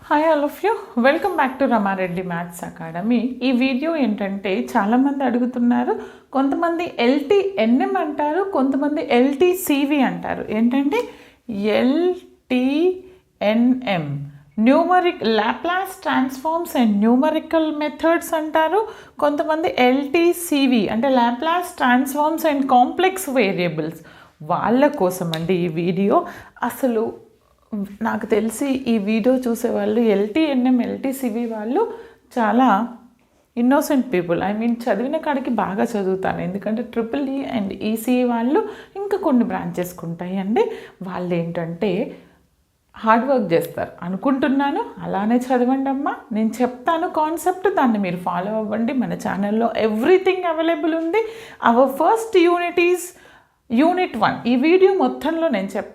Hi all of you, welcome back to Rama Reddy maths academy. ఈ video ఏంటంటే చాలామంది అడుగుతున్నారు, కొంతమంది ఎల్టీఎన్ఎం అంటారు, కొంతమంది ఎల్టీసీవి అంటారు. ఏంటంటే LTNM numeric Laplace transforms and numerical methods అంటారు. కొంతమంది ఎల్టీసీవి అంటే Laplace transforms and complex variables. వాళ్ళ కోసం అండి ఈ వీడియో. అసలు నాకు తెలిసి ఈ వీడియో చూసేవాళ్ళు ఎల్టీఎన్ఎం ఎల్టీసీవి వాళ్ళు చాలా ఇన్నోసెంట్ పీపుల్. చదివిన కాడికి బాగా చదువుతాను, ఎందుకంటే ట్రిపుల్ అండ్ ఈసీఈ వాళ్ళు ఇంకా కొన్ని బ్రాంచెస్ ఉంటాయి అండి. వాళ్ళు ఏంటంటే హార్డ్ వర్క్ చేస్తారు అనుకుంటున్నాను. అలానే చదవండి అమ్మా, నేను చెప్తాను కాన్సెప్ట్, దాన్ని మీరు ఫాలో అవ్వండి. మన ఛానల్లో ఎవ్రీథింగ్ అవైలబుల్ ఉంది. Our first unit is unit 1. ఈ వీడియో మొత్తంలో నేను చెప్తాను